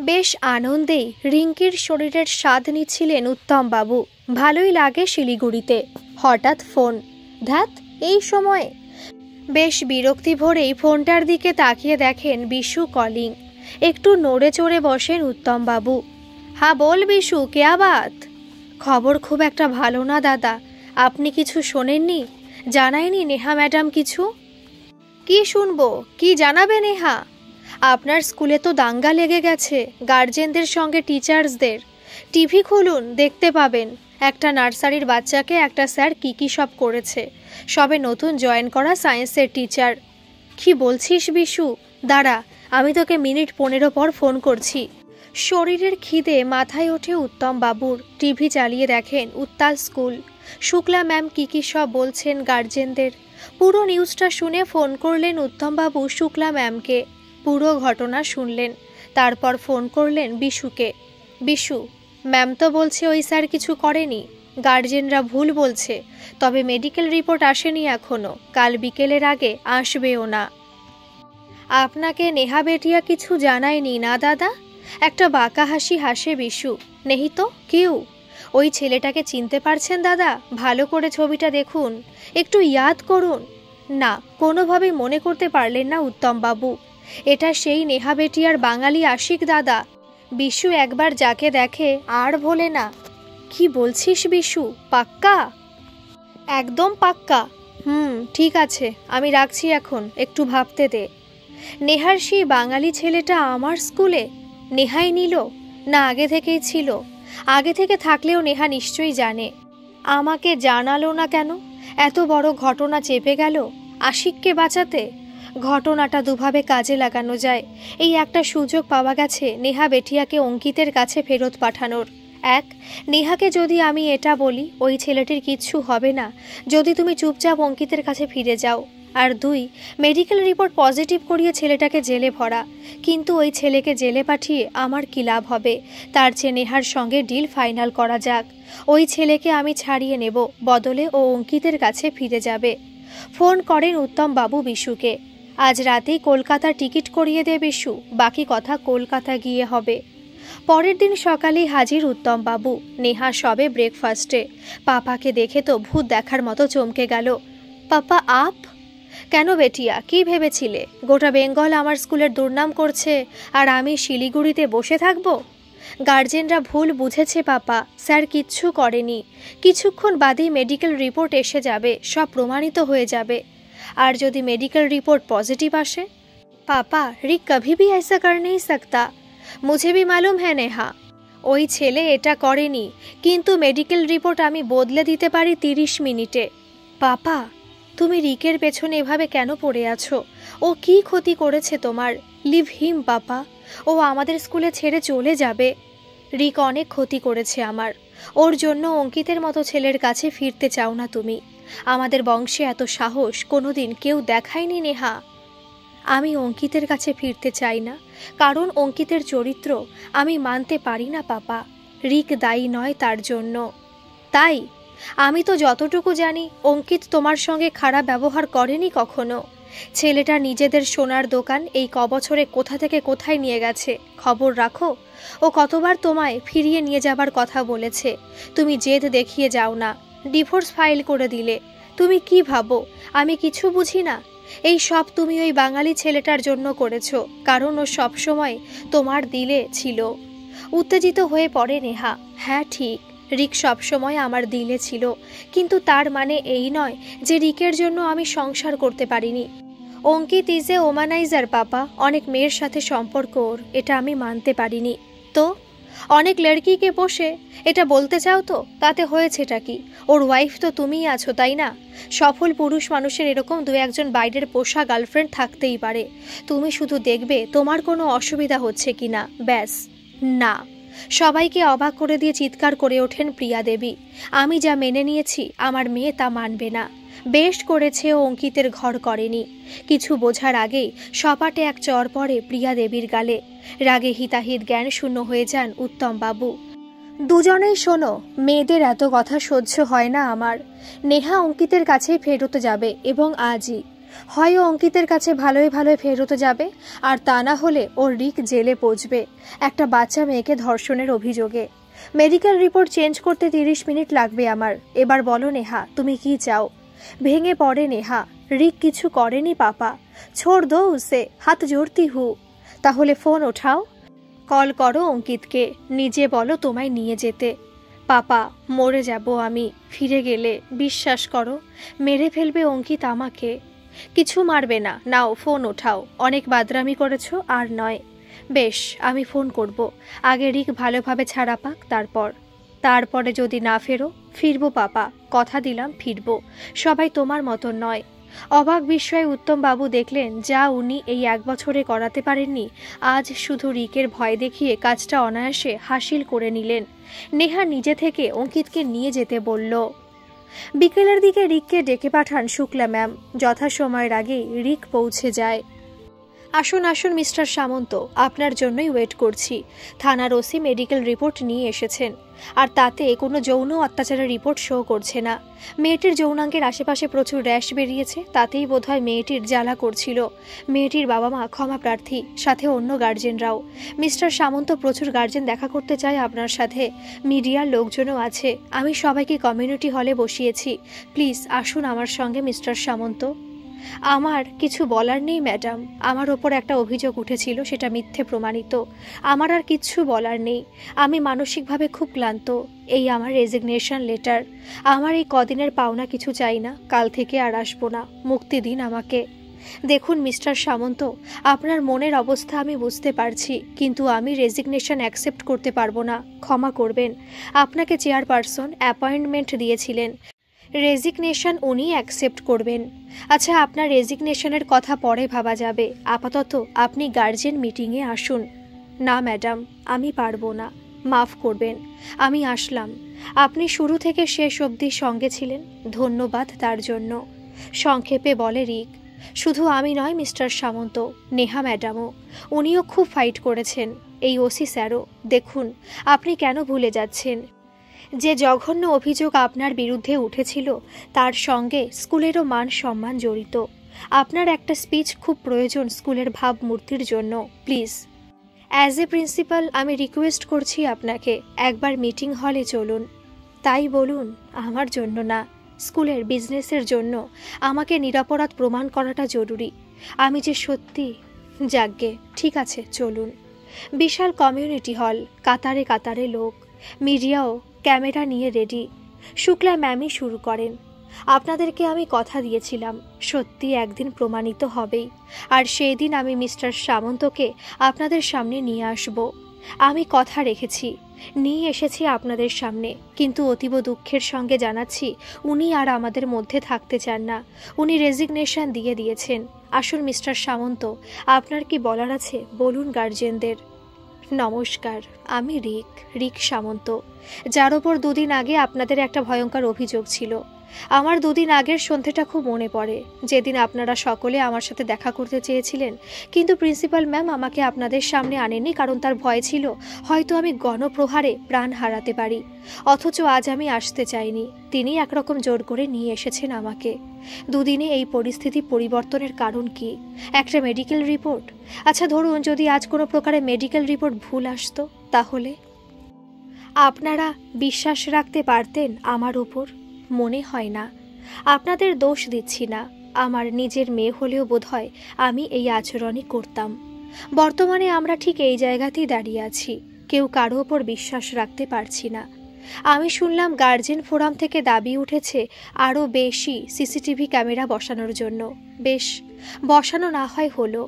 বেশ আনন্দেই রিঙ্কির শরীরের স্বাদ নিচ্ছিলেন উত্তমবাবু। ভালোই লাগে শিলিগুড়িতে। হঠাৎ ফোন। ধ্যাত, এই সময়ে! বেশ বিরক্তি ভরেই ফোনটার দিকে তাকিয়ে দেখেন বিশু কলিং। একটু নড়ে চড়ে বসেন উত্তমবাবু। হ্যাঁ বল বিশু, কেয়া বাত? খবর খুব একটা ভালো না দাদা। আপনি কিছু শোনেননি? জানায়নি নেহা ম্যাডাম কিছু? কি শুনবো? কি জানাবে নেহা? আপনার স্কুলে তো দাঙ্গা লেগে গেছে গার্জেনদের সঙ্গে টিচার্সদের। টিভি খুলুন, দেখতে পাবেন একটা নার্সারির বাচ্চাকে একটা স্যার কি সব করেছে। সবে নতুন জয়েন করা সায়েন্সের টিচার। কি বলছিস বিশু? দাঁড়া, আমি তোকে মিনিট 15 পর ফোন করছি। শরীরের খিদে মাথায় ওঠে উত্তমবাবুর। টিভি চালিয়ে দেখেন উত্তাল স্কুল। শুক্লা ম্যাম কি সব বলছেন গার্জেনদের। পুরো নিউজটা শুনে ফোন করলেন উত্তমবাবু শুক্লা ম্যামকে। পুরো ঘটনা শুনলেন। তারপর ফোন করলেন বিশুকে। বিশু, ম্যাম তো বলছে ওই স্যার কিছু করেনি, গার্জেনরা ভুল বলছে, তবে মেডিকেল রিপোর্ট আসেনি এখনো, কাল বিকেলের আগে আসবেও না। আপনাকে নেহা বেটিয়া কিছু জানায়নি না দাদা? একটা বাঁকা হাসি হাসে বিশু। নেহি তো কেউ। ওই ছেলেটাকে চিনতে পারছেন দাদা? ভালো করে ছবিটা দেখুন, একটু ইয়াদ করুন। না, কোনোভাবেই মনে করতে পারলেন না উত্তমবাবু। এটা সেই নেহা বেটিয়ার বাঙালি আশিক দাদা। বিশু একবার যাকে দেখে আর ভোলে না। কি বলছিস বিশু? পাক্কা? একদম পাক্কা। ঠিক আছে, আমি রাখছি এখন, একটু ভাবতে দে। নেহার সেই বাঙালি ছেলেটা আমার স্কুলে? নেহাই নিল না আগে থেকেই ছিল? আগে থেকে থাকলেও নেহা নিশ্চয়ই জানে। আমাকে জানালো না কেন? এত বড় ঘটনা চেপে গেল আশিককে বাঁচাতে। ঘটনাটা দুভাবে কাজে লাগানো যায়। এই একটা সুযোগ পাওয়া গেছে নেহা বেটিয়াকে অঙ্কিতের কাছে ফেরত পাঠানোর। এক, নেহাকে যদি আমি এটা বলি ওই ছেলেটির কিচ্ছু হবে না যদি তুমি চুপচাপ অঙ্কিতের কাছে ফিরে যাও। আর দুই, মেডিকেল রিপোর্ট পজিটিভ করিয়ে ছেলেটাকে জেলে ভরা। কিন্তু ওই ছেলেকে জেলে পাঠিয়ে আমার কি লাভ হবে? তার চেয়ে নেহার সঙ্গে ডিল ফাইনাল করা যাক। ওই ছেলেকে আমি ছাড়িয়ে নেব, বদলে ও অঙ্কিতের কাছে ফিরে যাবে। ফোন করেন উত্তমবাবু বিশুকে। আজ রাতেই কলকাতার টিকিট করিয়ে দে বিশু, বাকি কথা কলকাতা গিয়ে হবে। পরের দিন সকালেই হাজির উত্তমবাবু। নেহা সবে ব্রেকফাস্টে। পাপাকে দেখে তো ভূত দেখার মতো চমকে গেল। পাপা আপ? কেন বেটিয়া, কি ভেবেছিলে গোটা বেঙ্গল আমার স্কুলের দুর্নাম করছে আর আমি শিলিগুড়িতে বসে থাকব? গার্জেনরা ভুল বুঝেছে পাপা, স্যার কিচ্ছু করেনি। কিছুক্ষণ বাদেই মেডিকেল রিপোর্ট এসে যাবে, সব প্রমাণিত হয়ে যাবে। আর যদি মেডিকেল রিপোর্ট পজিটিভ আসে? पापा रिक कभी भी ऐसा कर नहीं सकता, मुझे भी मालूम है नेहा। ওই ছেলে এটা করেনি, কিন্তু মেডিকেল রিপোর্ট আমি বদলে দিতে পারি 30 মিনিটে। পাপা, তুমি রিকের পেছনে এভাবে কেন পড়ে আছো? ও কি ক্ষতি করেছে তোমার? লিভ হিম পাপা, ও আমাদের স্কুলে ছেড়ে চলে যাবে। রিক অনেক ক্ষতি করেছে আমার, ওর জন্য অঙ্কিতের মতো ছেলের কাছে ফিরতে চাও না তুমি? আমাদের বংশে এত সাহস কোনোদিন কেউ দেখায়নি নেহা। আমি অঙ্কিতের কাছে ফিরতে চাই না, কারণ অঙ্কিতের চরিত্র আমি মানতে পারি না পাপা। রিক দায়ী নয় তার জন্য। তাই আমি তো যতটুকু জানি অঙ্কিত তোমার সঙ্গে খারাপ ব্যবহার করেনি কখনো। ছেলেটা নিজেদের সোনার দোকান এই কবছরে কোথা থেকে কোথায় নিয়ে গেছে খবর রাখো? ও কতবার তোমায় ফিরিয়ে নিয়ে যাবার কথা বলেছে, তুমি জেদ দেখিয়ে যাও না, ডিভোর্স ফাইল করে দিলে। তুমি কি ভাবো আমি কিছু বুঝি না? এই সব তুমি ওই বাঙালি ছেলেটার জন্য করেছো, কারণ ও সব সময় তোমার দিলে ছিল। উত্তেজিত হয়ে পড়ে নেহা। হ্যাঁ ঠিক, রিক সব সময় আমার দিলে ছিল, কিন্তু তার মানে এই নয় যে রিকের জন্য আমি সংসার করতে পারিনি। অঙ্কিত ইজ এ ওমানাইজার পাপা, অনেক মেয়ের সাথে সম্পর্ক ওর, এটা আমি মানতে পারিনি। তো অনেক লড়কিকে বসে এটা বলতে চাও তো? তাতে হয়েছেটা কি? ওর ওয়াইফ তো তুমিই আছো, তাই না? সফল পুরুষ মানুষের এরকম দু একজন বাইরের পোষা গার্লফ্রেন্ড থাকতেই পারে। তুমি শুধু দেখবে তোমার কোনো অসুবিধা হচ্ছে কিনা, ব্যাস। না, সবাইকে অবাক করে দিয়ে চিৎকার করে ওঠেন প্রিয়া দেবী। আমি যা মেনে নিয়েছি আমার মেয়ে তা মানবে না। বেশ করেছে ও অঙ্কিতের ঘর করেনি। কিছু বোঝার আগেই সপাটে এক চর পড়ে প্রিয়া দেবীর গালে। রাগে হিতাহিত জ্ঞান শূন্য হয়ে যান উত্তমবাবু। দুজনেই শোনো, মেয়েদের এত কথা সহ্য হয় না আমার। নেহা অঙ্কিতের কাছেই ফেরত যাবে, এবং আজই। হয় ও অঙ্কিতের কাছে ভালোই ভালোই ফেরত যাবে, আর তা না হলে ওর রিক জেলে পৌঁছবে একটা বাচ্চা মেয়েকে ধর্ষণের অভিযোগে। মেডিকেল রিপোর্ট চেঞ্জ করতে 30 মিনিট লাগবে আমার। এবার বলো নেহা, তুমি কি চাও? ভেঙে পড়ে নেহা। রিক কিছু করেনি পাপা, ছোড় দো উসে, হাত জোড়তি হু। তাহলে ফোন ওঠাও, কল করো অঙ্কিতকে, নিজে বলো তোমায় নিয়ে যেতে। পাপা, মরে যাব আমি ফিরে গেলে, বিশ্বাস করো মেরে ফেলবে অঙ্কিত আমাকে। কিছু মারবে না, নাও ফোন ওঠাও, অনেক বাদরামি করেছো আর নয়। বেশ, আমি ফোন করব, আগে রিক ভালোভাবে ছাড়া পাক, তারপরে যদি না ফিরবো পাপা, কথা দিলাম ফিরবো। সবাই তোমার মতন নয়। অবাক বিস্ময়ে উত্তম বাবু দেখলেন যা উনি এই 1 বছরে করাতে পারেননি, আজ শুধু রিকের ভয় দেখিয়ে কাজটা অনায়াসে হাসিল করে নিলেন। নেহা নিজে থেকে অঙ্কিতকে নিয়ে যেতে বলল। বিকেলের দিকে রিককে ডেকে পাঠান শুক্লা ম্যাম। যথাসময়ের আগেই রিক পৌঁছে যায়। আসুন আসুন মিস্টার সামন্ত, আপনার জন্যই ওয়েট করছি। থানার ওসি মেডিকেল রিপোর্ট নিয়ে এসেছেন, আর তাতে কোনো যৌন অত্যাচারের রিপোর্ট শো করছে না। মেয়েটির যৌনাঙ্গের আশেপাশে প্রচুর র্যাশ বেরিয়েছে, তাতেই বোধহয় মেয়েটির জ্বালা করছিল। মেয়েটির বাবা মা ক্ষমা প্রার্থী, সাথে অন্য গার্জেনরাও। মিস্টার সামন্ত, প্রচুর গার্জেন দেখা করতে চায় আপনার সাথে, মিডিয়ার লোকজনও আছে। আমি সবাইকে কমিউনিটি হলে বসিয়েছি, প্লিজ আসুন আমার সঙ্গে মিস্টার সামন্ত। আমার কিছু বলার নেই ম্যাডাম, আমার ওপর একটা অভিযোগ উঠেছিল, সেটা মিথ্যে প্রমাণিত। আমার আর কিচ্ছু বলার নেই, আমি মানসিকভাবে খুব ক্লান্ত। এই আমার রেজিগনেশন লেটার। আমার এই কদিনের পাওনা কিছু চাই না, কাল থেকে আর আসবো না, মুক্তি দিন আমাকে। দেখুন মিস্টার সামন্ত, আপনার মনের অবস্থা আমি বুঝতে পারছি, কিন্তু আমি রেজিগনেশন অ্যাকসেপ্ট করতে পারবো না, ক্ষমা করবেন। আপনাকে চেয়ারপারসন অ্যাপয়েন্টমেন্ট দিয়েছিলেন, রেজিগনেশন উনি অ্যাকসেপ্ট করবেন। আচ্ছা, আপনার রেজিগনেশনের কথা পরে ভাবা যাবে, আপাতত আপনি গার্জেন মিটিংয়ে আসুন। না ম্যাডাম, আমি পারবো না, মাফ করবেন, আমি আসলাম। আপনি শুরু থেকে শেষ অবধি সঙ্গে ছিলেন, ধন্যবাদ তার জন্য। সংক্ষেপে বলে রিক। শুধু আমি নয় মিস্টার সামন্ত, নেহা ম্যাডামও, উনিও খুব ফাইট করেছেন। এই ওসি স্যারও, দেখুন আপনি কেন ভুলে যাচ্ছেন যে জঘন্য অভিযোগ আপনার বিরুদ্ধে উঠেছিল তার সঙ্গে স্কুলেরও মান সম্মান জড়িত। আপনার একটা স্পিচ খুব প্রয়োজন স্কুলের ভাবমূর্তির জন্য, প্লিজ। অ্যাজ এ প্রিন্সিপাল আমি রিকোয়েস্ট করছি আপনাকে, একবার মিটিং হলে চলুন। তাই বলুন, আমার জন্য না, স্কুলের বিজনেসের জন্য আমাকে নিরপরাধ প্রমাণ করাটা জরুরি। আমি যে সত্যি। যাকগে, ঠিক আছে চলুন। বিশাল কমিউনিটি হল, কাতারে কাতারে লোক, মিডিয়াও ক্যামেরা নিয়ে রেডি। শুক্লা ম্যামই শুরু করেন। আপনাদেরকে আমি কথা দিয়েছিলাম, সত্যি একদিন প্রমাণিত হবেই, আর সেই দিন আমি মিস্টার সামন্তকে আপনাদের সামনে নিয়ে আসব। আমি কথা রেখেছি, নিয়ে এসেছি আপনাদের সামনে, কিন্তু অতীব দুঃখের সঙ্গে জানাচ্ছি উনি আর আমাদের মধ্যে থাকতে চান না, উনি রেজিগনেশন দিয়ে দিয়েছেন। আসুন মিস্টার সামন্ত, আপনার কি বলার আছে বলুন গার্জেনদের। নমস্কার, আমি রিক সামন্ত, যার ওপর 2 দিন আগে আপনাদের একটা ভয়ঙ্কর অভিযোগ ছিল। আমার 2 দিন আগের সন্ধ্যেটা খুব মনে পড়ে, যেদিন আপনারা সকলে আমার সাথে দেখা করতে চেয়েছিলেন, কিন্তু প্রিন্সিপাল ম্যাম আমাকে আপনাদের সামনে আনেনি, কারণ তার ভয় ছিল হয়তো আমি গণপ্রহারে প্রাণ হারাতে পারি। অথচ আজ আমি আসতে চাইনি, তিনি একরকম জোর করে নিয়ে এসেছেন আমাকে। 2 দিনে এই পরিস্থিতি পরিবর্তনের কারণ কি? একটা মেডিকেল রিপোর্ট। আচ্ছা ধরুন যদি আজ কোনো প্রকারে মেডিকেল রিপোর্ট ভুল আসতো, তাহলে আপনারা বিশ্বাস রাখতে পারতেন আমার উপর? মনে হয় না। আপনাদের দোষ দিচ্ছি না, আমার নিজের মেয়ে হলেও বোধহয় আমি এই আচরণই করতাম। বর্তমানে আমরা ঠিক এই জায়গাতেই দাঁড়িয়ে আছি, কেউ কারো ওপর বিশ্বাস রাখতে পারছি না। আমি শুনলাম গার্জেন ফোরাম থেকে দাবি উঠেছে আরও বেশি সিসিটিভি ক্যামেরা বসানোর জন্য। বেশ, বসানো না হয় হলো,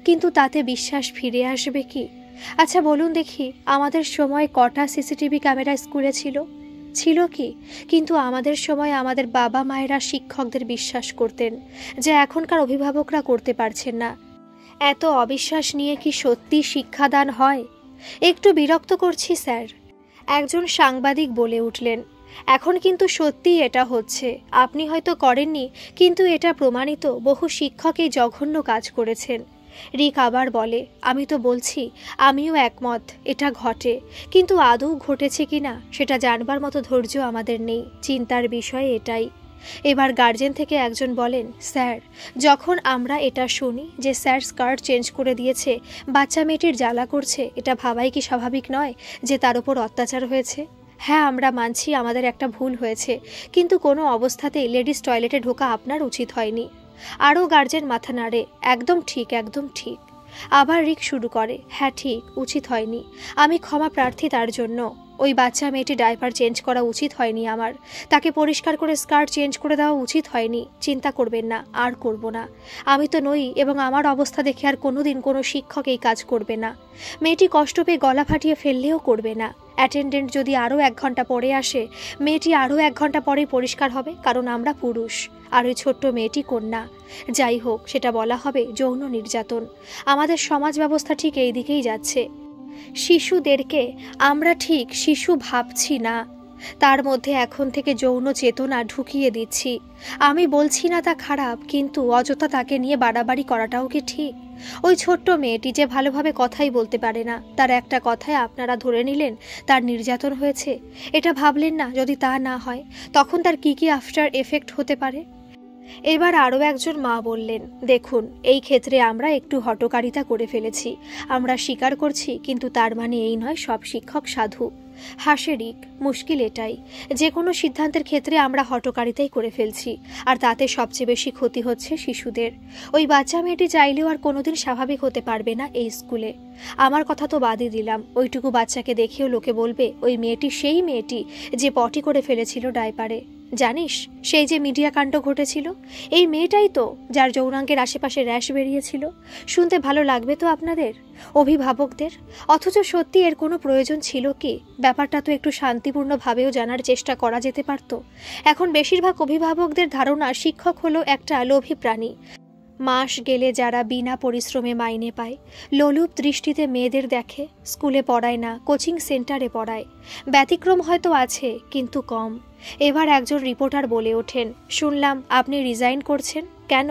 কিন্তু তাতে বিশ্বাস ফিরে আসবে কি? আচ্ছা বলুন দেখি, আমাদের সময় কটা সিসিটিভি ক্যামেরা স্কুলে ছিল কি? কিন্তু আমাদের সময় আমাদের বাবা মায়েরা শিক্ষকদের বিশ্বাস করতেন, যা এখনকার অভিভাবকরা করতে পারছেন না। এত অবিশ্বাস নিয়ে কি সত্যি শিক্ষাদান হয়? একটু বিরক্ত করছি স্যার, একজন সাংবাদিক বলে উঠলেন। এখন কিন্তু সত্যিই এটা হচ্ছে, আপনি হয়তো করেননি, কিন্তু এটা প্রমাণিত, বহু শিক্ষক এই জঘন্য কাজ করেছেন। রিক আবার বলে, আমি তো বলছি আমিও একমত এটা ঘটে, কিন্তু আদৌ ঘটেছে কিনা সেটা জানবার মতো ধৈর্য আমাদের নেই। চিন্তার বিষয় এটাই। এবার গার্জেন থেকে একজন বলেন, স্যার, যখন আমরা এটা শুনি যে স্যার স্কার্ট চেঞ্জ করে দিয়েছে, বাচ্চা মেয়েটির জ্বালা করছে, এটা ভাবাই কি স্বাভাবিক নয় যে তার উপর অত্যাচার হয়েছে? হ্যাঁ, আমরা মানছি আমাদের একটা ভুল হয়েছে, কিন্তু কোনো অবস্থাতেই লেডিস টয়লেটে ঢোকা আপনার উচিত হয়নি। আরও গার্জেন মাথা নাড়ে, একদম ঠিক, একদম ঠিক। আবার রিক শুরু করে, হ্যাঁ ঠিক, উচিত হয়নি, আমি ক্ষমা প্রার্থী তার জন্য। ওই বাচ্চা মেয়েটি ডাইপার চেঞ্জ করা উচিত হয়নি আমার, তাকে পরিষ্কার করে স্কার্ট চেঞ্জ করে দেওয়া উচিত হয়নি। চিন্তা করবেন না, আর করব না। আমি তো নই, এবং আমার অবস্থা দেখে আর কোনোদিন কোনো শিক্ষক এই কাজ করবে না। মেয়েটি কষ্ট পেয়ে গলা ফাটিয়ে ফেললেও করবে না। অ্যাটেন্ডেন্ট যদি আরও 1 ঘন্টা পরে আসে, মেয়েটি আরও 1 ঘন্টা পরেই পরিষ্কার হবে, কারণ আমরা পুরুষ আর ওই ছোট্ট মেয়েটি কন্যা। যাই হোক, সেটা বলা হবে যৌন নির্যাতন। আমাদের সমাজ ব্যবস্থা ঠিক এই দিকেই যাচ্ছে। শিশুদেরকে আমরা ঠিক শিশু ভাবছি না, তার মধ্যে এখন থেকে যৌন চেতনা ঢুকিয়ে দিচ্ছি। আমি বলছি না তা খারাপ, কিন্তু অযথা তাকে নিয়ে বাড়াবাড়ি করাটাও কি ঠিক? ওই ছোট্ট মেয়েটি যে ভালোভাবে কথাই বলতে পারে না, তার একটা কথায় আপনারা ধরে নিলেন তার নির্যাতন হয়েছে। এটা ভাবলেন না যদি তা না হয় তখন তার কি কি আফটার এফেক্ট হতে পারে? এবার আরও একজন মা বললেন, দেখুন, এই ক্ষেত্রে আমরা একটু হঠকারিতা করে ফেলেছি, আমরা স্বীকার করছি, কিন্তু তার মানে এই নয় সব শিক্ষক সাধু। হাসে রিক, মুশকিল এটাই, যে কোনো সিদ্ধান্তের ক্ষেত্রে আমরা হঠকারিতাই করে ফেলছি, আর তাতে সবচেয়ে বেশি ক্ষতি হচ্ছে শিশুদের। ওই বাচ্চা মেয়েটি চাইলেও আর কোনোদিন স্বাভাবিক হতে পারবে না এই স্কুলে। আমার কথা তো বাদই দিলাম, ওইটুকু বাচ্চাকে দেখেও লোকে বলবে ওই মেয়েটি সেই মেয়েটি যে পটি করে ফেলেছিল ডাইপারে। জানিস, সেই যে মিডিয়া কাণ্ড ঘটেছিল, এই মেয়েটাই তো যার যৌনাঙ্গের আশেপাশে র্যাশ বেরিয়েছিল। শুনতে ভালো লাগবে তো আপনাদের, অভিভাবকদের, অথচ সত্যি এর কোনো প্রয়োজন ছিল কি? ব্যাপারটা তো একটু শান্তিপূর্ণভাবেও জানার চেষ্টা করা যেতে পারত। এখন বেশিরভাগ অভিভাবকদের ধারণা শিক্ষক হলো একটা লোভী প্রাণী, মাস গেলে যারা বিনা পরিশ্রমে মাইনে পায়, লোলুপ দৃষ্টিতে মেয়েদের দেখে, স্কুলে পড়ায় না, কোচিং সেন্টারে পড়ায়। ব্যতিক্রম হয়তো আছে, কিন্তু কম। এবার একজন রিপোর্টার বলে ওঠেন, শুনলাম আপনি রিজাইন করছেন, কেন?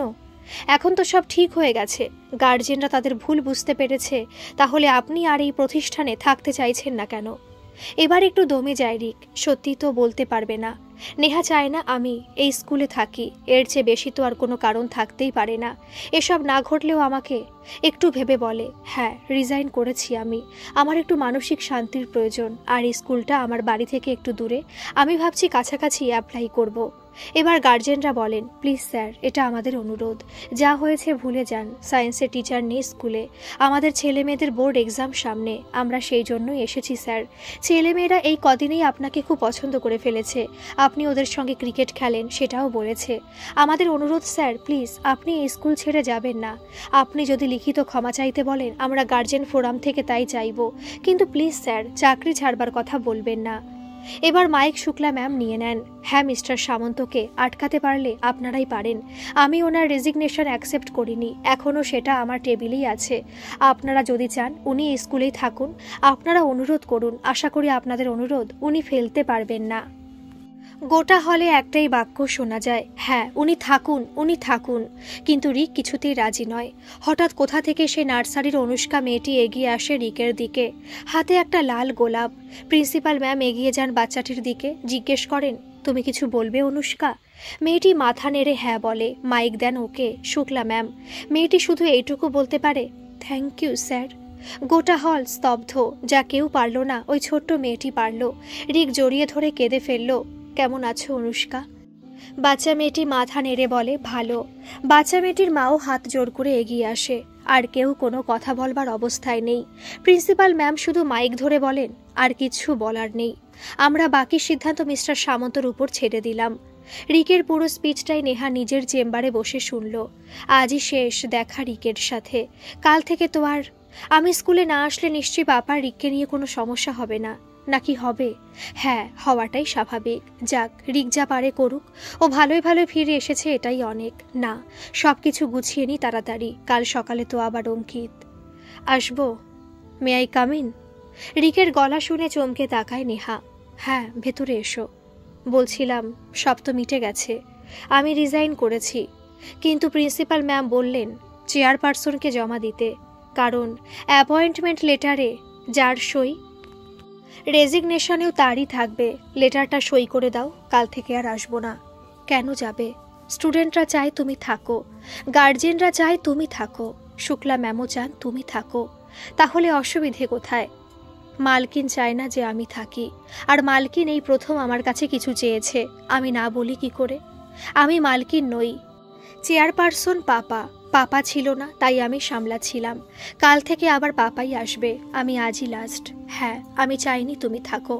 এখন তো সব ঠিক হয়ে গেছে, গার্জেনরা তাদের ভুল বুঝতে পেরেছে, তাহলে আপনি আর এই প্রতিষ্ঠানে থাকতে চাইছেন না কেন? এবার একটু দমে যায় রিক, সত্যি তো বলতে পারবে না। নেহা চায় না আমি এই স্কুলে থাকি, এর চেয়ে বেশি তো আর কোনো কারণ থাকতেই পারে না। এসব না ঘটলেও আমাকে একটু ভেবে বলে, হ্যাঁ, রিজাইন করেছি আমি, আমার একটু মানসিক শান্তির প্রয়োজন, আর এই স্কুলটা আমার বাড়ি থেকে একটু দূরে, আমি ভাবছি কাছাকাছি অ্যাপ্লাই করব। এবার গার্জেনরা বলেন, প্লিজ স্যার, এটা আমাদের অনুরোধ, যা হয়েছে ভুলে যান, সায়েন্সের টিচার নেই স্কুলে, আমাদের ছেলে মেয়েদের বোর্ড এক্সাম সামনে, আমরা সেই জন্যই এসেছি স্যার। ছেলেমেয়েরা এই কদিনেই আপনাকে খুব পছন্দ করে ফেলেছে, আপনি ওদের সঙ্গে ক্রিকেট খেলেন সেটাও বলেছে। আমাদের অনুরোধ স্যার, প্লিজ আপনি এই স্কুল ছেড়ে যাবেন না। আপনি যদি লিখিত ক্ষমা চাইতে বলেন, আমরা গার্জেন ফোরাম থেকে তাই চাইব, কিন্তু প্লিজ স্যার, চাকরি ছাড়বার কথা বলবেন না। এবার মাইক শুক্লা ম্যাম নিয়ে নেন, হ্যাঁ মিস্টার সামন্তকে আটকাতে পারলে আপনারাই পারেন। আমি ওনার রেজিগনেশন অ্যাকসেপ্ট করিনি, এখনও সেটা আমার টেবিলেই আছে। আপনারা যদি চান উনি এই স্কুলেই থাকুন, আপনারা অনুরোধ করুন, আশা করি আপনাদের অনুরোধ উনি ফেলতে পারবেন না। গোটা হলে একটাই বাক্য শোনা যায়, হ্যাঁ উনি থাকুন, উনি থাকুন। কিন্তু রিক কিছুতেই রাজি নয়। হঠাৎ কোথা থেকে সে নার্সারির অনুষ্কা মেয়েটি এগিয়ে আসে রিকের দিকে, হাতে একটা লাল গোলাপ। প্রিন্সিপাল ম্যাম এগিয়ে যান বাচ্চাটির দিকে, জিজ্ঞেস করেন, তুমি কিছু বলবে অনুষ্কা? মেয়েটি মাথা নেড়ে হ্যাঁ বলে। মাইক দেন ওকে, শুক্লা ম্যাম। মেয়েটি শুধু এইটুকু বলতে পারে, থ্যাংক ইউ স্যার। গোটা হল স্তব্ধ, যা কেউ পারল না ওই ছোট্ট মেয়েটি পারল। রিক জড়িয়ে ধরে কেঁদে ফেলল, কেমন আছো অনুষ্কা? বাচ্চা মেয়েটি মাথা নেড়ে বলে, ভালো। বাচ্চা মেয়েটির মাও হাত জোর করে এগিয়ে আসে, আর কেউ কোনো কথা বলবার অবস্থায় নেই। প্রিন্সিপাল ম্যাম শুধু মাইক ধরে বলেন, আর কিছু বলার নেই, আমরা বাকি সিদ্ধান্ত মিস্টার সামন্তর উপর ছেড়ে দিলাম। রিকের পুরো স্পিচটাই নেহা নিজের চেম্বারে বসে শুনল। আজই শেষ দেখা রিকের সাথে, কাল থেকে তো আর। আমি স্কুলে না আসলে নিশ্চয়ই বাবার রিককে নিয়ে কোনো সমস্যা হবে না, নাকি হবে? হ্যাঁ, হওয়াটাই স্বাভাবিক। যাক, রিক যা পারে করুক, ও ভালোই ভালোই ফিরে এসেছে, এটাই অনেক। না, সব কিছু গুছিয়ে নি তাড়াতাড়ি, কাল সকালে তো আবার অঙ্কিত। আসবো? May I come in? রিকের গলা শুনে চমকে তাকায় নেহা। হ্যাঁ, ভেতরে এসো। বলছিলাম, সব তো মিটে গেছে, আমি রিজাইন করেছি, কিন্তু প্রিন্সিপাল ম্যাম বললেন চেয়ারপারসনকে জমা দিতে, কারণ অ্যাপয়েন্টমেন্ট লেটারে যার সই, রেজিগনেশনেও তারই থাকবে। লেটারটা সই করে দাও, কাল থেকে আর আসবো না। কেন যাবে? স্টুডেন্টরা চায় তুমি থাকো, গার্জিয়ানরা চায় তুমি থাকো, শুক্লা ম্যামও চান তুমি থাকো, তাহলে অসুবিধে কোথায়? মালকিন চায় না যে আমি থাকি, আর মালকিন এই প্রথম আমার কাছে কিছু চেয়েছে, আমি না বলি কি করে? আমি মালকিন নই, চেয়ারপারসন পাপা ছিল না, তাই আমি সামলাচ্ছিলাম। কাল থেকে আবার পাপাই আসবে, আমি আজই লাস্ট। হ্যাঁ, আমি চাইনি তুমি থাকো,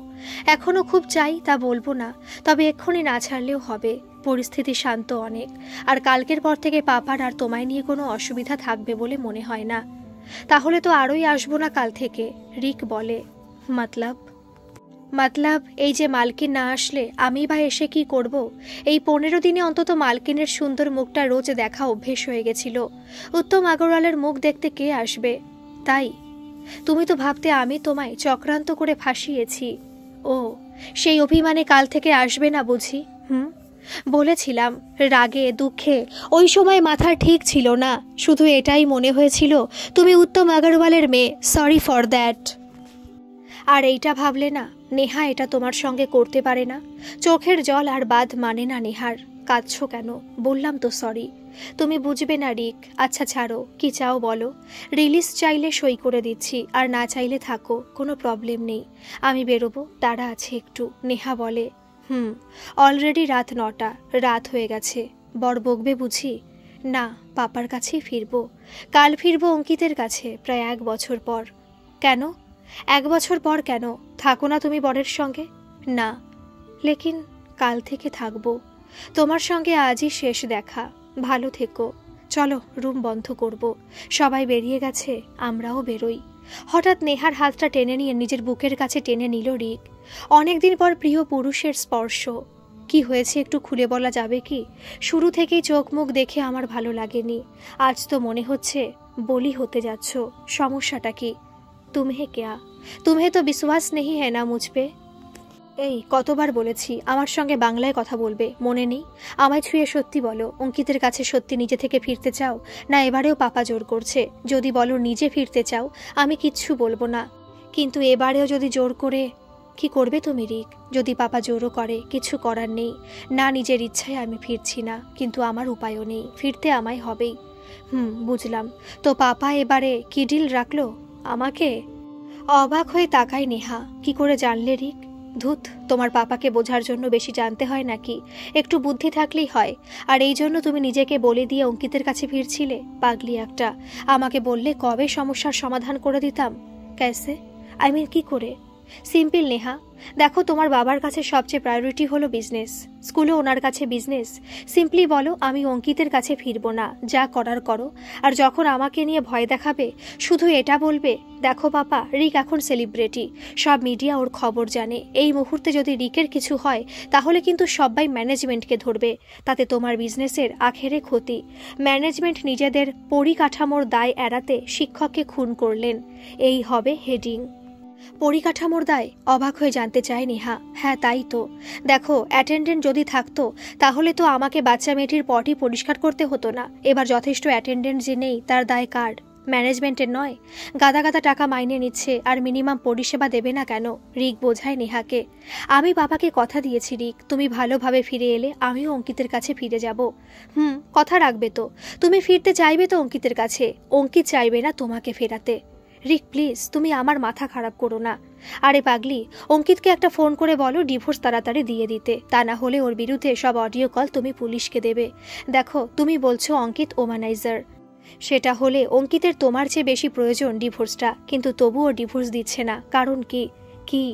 এখনো খুব চাই, তা বলবো না, তবে এক্ষুনি না ছাড়লেও হবে। পরিস্থিতি শান্ত অনেক, আর কালকের পর থেকে পাপার আর তোমায় নিয়ে কোনো অসুবিধা থাকবে বলে মনে হয় না। তাহলে তো আরোই আসবো না কাল থেকে, রিক বলে। মতলব এই যে মালকিন না আসলে আমি বা এসে কি করব? এই 15 দিনে অন্তত মালকিনের সুন্দর মুখটা রোজ দেখা অভ্যেস হয়ে গেছিল। উত্তম আগরওয়ালের মুখ দেখতে কে আসবে? তাই তুমি তো ভাবতে আমি তোমায় চক্রান্ত করে ফাঁসিয়েছি। ও, সেই অভিমানে কাল থেকে আসবে না বুঝি? বলেছিলাম, রাগে দুঃখে ওই সময় মাথা ঠিক ছিল না, শুধু এটাই মনে হয়েছিল তুমি উত্তম আগরওয়ালের মেয়ে, সরি ফর দ্যাট। আর এইটা ভাবলে না নেহা এটা তোমার সঙ্গে করতে পারে না? চোখের জল আর বাঁধ মানে না নেহার। কাঁদছো কেন? বললাম তো সরি। তুমি বুঝবে না রিক। আচ্ছা ছাড়ো, কি চাও বলো? রিলিজ চাইলে সই করে দিচ্ছি, আর না চাইলে থাকো, কোনো প্রবলেম নেই। আমি বেরোবো, তাড়া আছে একটু। নেহা বলে, অলরেডি রাত 9টা, রাত হয়ে গেছে। বর বকবে বুঝি? না, পাপার কাছেই ফিরবো। কাল ফিরবো অঙ্কিতের কাছে, প্রায় 1 বছর পর। কেন 1 বছর পর কেন? থাকো না তুমি বরের সঙ্গে? না, লেকিন কাল থেকে থাকবো। তোমার সঙ্গে আজই শেষ দেখা, ভালো থেকো। চলো রুম বন্ধ করব, সবাই বেরিয়ে গেছে, আমরাও বেরোই। হঠাৎ নেহার হাতটা টেনে নিয়ে নিজের বুকের কাছে টেনে নিল রিক। অনেকদিন পর প্রিয় পুরুষের স্পর্শ। কি হয়েছে একটু খুলে বলা যাবে কি? শুরু থেকেই চোখ মুখ দেখে আমার ভালো লাগেনি, আজ তো মনে হচ্ছে বলি হতে যাচ্ছ। সমস্যাটা কি? तुम्हें क्या? तुम्हें तो विश्वास नहीं है ना मुझ पे? এই কতবার বলেছি আমার সঙ্গে বাংলায় কথা বলবে, মনে নেই? আমায় ছুঁয়ে সত্যি বলো, অঙ্কিতের কাছে সত্যি নিজে থেকে ফিরতে চাও না এবারেও পাপা জোর করছে? যদি বলো নিজে ফিরতে চাও, আমি কিচ্ছু বলবো না, কিন্তু এবারেও যদি জোর করে, কি করবে তুমি রিক? যদি পাপা জোরও করে, কিছু করার নেই। না, নিজের ইচ্ছায় আমি ফিরছি না, কিন্তু আমার উপায়ও নেই, ফিরতে আমায় হবেই। বুঝলাম। তো পাপা এবারে কি ডিল রাখলো আমাকে? অবাক হয়ে তাকায় নেহা। কি করে জানলে রিক? ধুত, তোমার পাপাকে বোঝার জন্য বেশি জানতে হয় নাকি? একটু বুদ্ধি থাকলেই হয়। আর এই জন্য তুমি নিজেকে বলে দিয়ে অঙ্কিতের কাছে ফিরছিলে? পাগলি একটা। আমাকে বললে কবে সমস্যার সমাধান করে দিতাম। ক্যাসে? আই মিন কি করে? সিম্পল নেহা, দেখো তোমার বাবার কাছে সবচেয়ে প্রায়োরিটি হলো বিজনেস। স্কুলে ওনার কাছে বিজনেস। সিম্পলি বলো আমি অঙ্কিতের কাছে ফিরবো না, যা করার করো। আর যখন আমাকে নিয়ে ভয় দেখাবে, শুধু এটা বলবে, দেখো পাপা, রিক এখন সেলিব্রিটি, সব মিডিয়া ওর খবর জানে। এই মুহূর্তে যদি রিকের কিছু হয়, তাহলে কিন্তু সবাই ম্যানেজমেন্টকে ধরবে, তাতে তোমার বিজনেসের আখেরে ক্ষতি। ম্যানেজমেন্ট নিজেদের পরিকাঠামোর দায় এড়াতে শিক্ষককে খুন করলেন, এই হবে হেডিং। পরিকাঠামোর দায়? অবাক হয়ে জানতে চায় নেহা। হ্যাঁ তাই তো। দেখো, অ্যাটেন্ডেন্ট যদি থাকতো, তাহলে তো আমাকে বাচ্চা মেয়েটির পটি পরিষ্কার করতে হতো না। এবার যথেষ্ট অ্যাটেন্ডেন্ট যে নেই, তার দায় কার? ম্যানেজমেন্টের নয়? গাদা গাদা টাকা মাইনে নিচ্ছে, আর মিনিমাম পরিষেবা দেবে না কেন? রিক বোঝায় নেহাকে। আমি বাবাকে কথা দিয়েছি রিক, তুমি ভালোভাবে ফিরে এলে আমিও অঙ্কিতের কাছে ফিরে যাব। কথা রাখবে তো? তুমি ফিরতে চাইবে তো অঙ্কিতের কাছে? অঙ্কিত চাইবে না তোমাকে ফেরাতে। রিক প্লিজ, তুমি আমার মাথা খারাপ করো না। আরে পাগলি, অঙ্কিতকে একটা ফোন করে বলো ডিভোর্স তাড়াতাড়ি দিয়ে দিতে, তা না হলে ওর বিরুদ্ধে সব অডিও কল তুমি পুলিশকে দেবে। দেখো, তুমি বলছো অঙ্কিত ওমানাইজার, সেটা হলে অঙ্কিতের তোমার চেয়ে বেশি প্রয়োজন ডিভোর্সটা, কিন্তু তবুও ডিভোর্স দিচ্ছে না, কারণ কি? কি?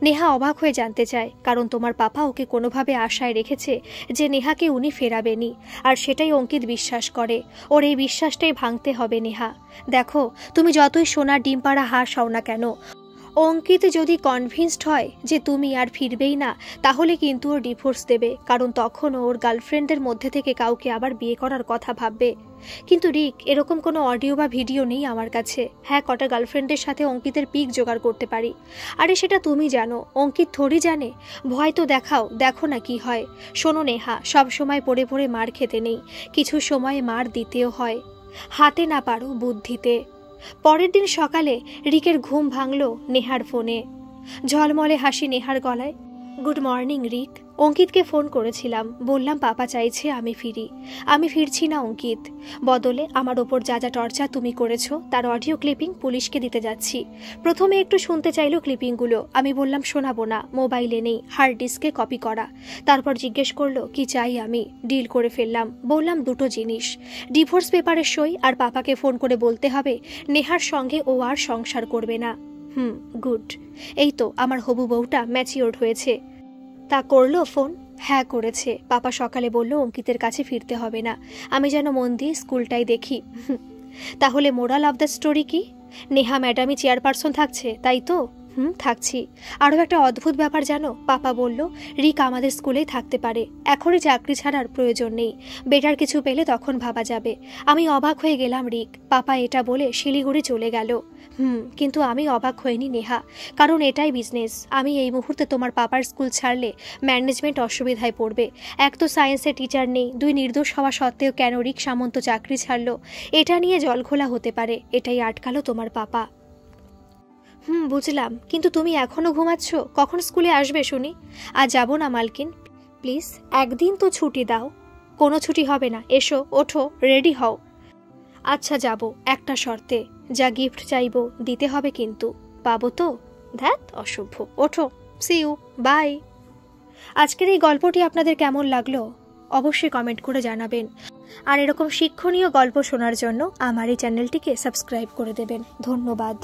নেহা অবাক হয়ে জানতে চায়। কারণ তোমার পাপা ওকে কোনোভাবে আশায় রেখেছে যে নেহাকে উনি ফেরাবেনি, আর সেটাই অঙ্কিত বিশ্বাস করে। ওর এই বিশ্বাসটাই ভাঙতে হবে নেহা। দেখো, তুমি যতই সোনার ডিম পাড়া হাঁস হও না কেন, অঙ্কিত যদি কনভিন্সড হয় যে তুমি আর ফিরবেই না, তাহলে কিন্তু ওর ডিভোর্স দেবে, কারণ তখন ওর গার্লফ্রেন্ডদের মধ্যে থেকে কাউকে আবার বিয়ে করার কথা ভাববে। কিন্তু রিক, এরকম কোনো অডিও বা ভিডিও নেই আমার কাছে। হ্যাঁ, কটা গার্লফ্রেন্ডের সাথে অঙ্কিতের পিক জোগাড় করতে পারি। আরে সেটা তুমি জানো, অঙ্কিত থোড়ি জানে। ভয় তো দেখাও, দেখো না কি হয়। শোনো নেহা, সব সময় পড়ে পড়ে মার খেতে নেই, কিছু সময় মার দিতেও হয়। হাতে না পারো বুদ্ধিতে। পরের দিন সকালে রিকের ঘুম ভাঙল নেহার ফোনে। ঝলমলে হাসি নেহার গলায়। গুড মর্নিং রিক। অঙ্কিতকে ফোন করেছিলাম, বললাম পাপা চাইছে আমি ফিরি। আমি ফিরছি না অঙ্কিত, বদলে আমার ওপর যা যা টর্চার তুমি করেছো তার অডিও ক্লিপিং পুলিশকে দিতে যাচ্ছি। প্রথমে একটু শুনতে চাইলো ক্লিপিংগুলো, আমি বললাম শোনাবো না, মোবাইলে নেই, হার্ড ডিস্কে কপি করা। তারপর জিজ্ঞেস করলো কি চাই আমি, ডিল করে ফেললাম। বললাম দুটো জিনিস, ডিভোর্স পেপারের সই আর পাপাকে ফোন করে বলতে হবে নেহার সঙ্গে ও আর সংসার করবে না। গুড। এই তো আমার হবু বউটা ম্যাচিওর্ড হয়েছে। তা করলো ফোন? হ্যাঁ করেছে। পাপা সকালে বলল অঙ্কিতের কাছে ফিরতে হবে না, আমি যেন মন দিয়ে স্কুলটাই দেখি। তাহলে মোরাল অফ দ্য স্টোরি কি? নেহা ম্যাডামই চেয়ারপারসন থাকছে, তাই তো? থাকছি। আরও একটা অদ্ভুত ব্যাপার জানো, পাপা বলল রিক আমাদের স্কুলেই থাকতে পারে, এখনই চাকরি ছাড়ার প্রয়োজন নেই, বেটার কিছু পেলে তখন ভাবা যাবে। আমি অবাক হয়ে গেলাম রিক, পাপা এটা বলে শিলিগুড়ি চলে গেল। কিন্তু আমি অবাক হইনি নেহা, কারণ এটাই বিজনেস। আমি এই মুহূর্তে তোমার পাপার স্কুল ছাড়লে ম্যানেজমেন্ট অসুবিধায় পড়বে। এক তো সায়েন্সের টিচার নেই, দুই নির্দোষ হওয়া সত্ত্বেও কেন রিক সামন্ত চাকরি ছাড়লো, এটা নিয়ে জলঘোলা হতে পারে, এটাই আটকালো তোমার পাপা। বুঝলাম, কিন্তু তুমি এখনো ঘুমাচ্ছ, কখন স্কুলে আসবে শুনি? আজ যাবো না মালকিন, প্লিজ একদিন তো ছুটি দাও। কোনো ছুটি হবে না, এসো, ওঠো, রেডি হও। আচ্ছা যাব, একটা শর্তে, যা গিফট চাইবো দিতে হবে কিন্তু, পাবো তো? ধ্যাত অসভ্য, ওঠো, সি ইউ, বাই। আজকের এই গল্পটি আপনাদের কেমন লাগলো অবশ্যই কমেন্ট করে জানাবেন, আর এরকম শিক্ষণীয় গল্প শোনার জন্য আমার এই চ্যানেলটিকে সাবস্ক্রাইব করে দেবেন। ধন্যবাদ।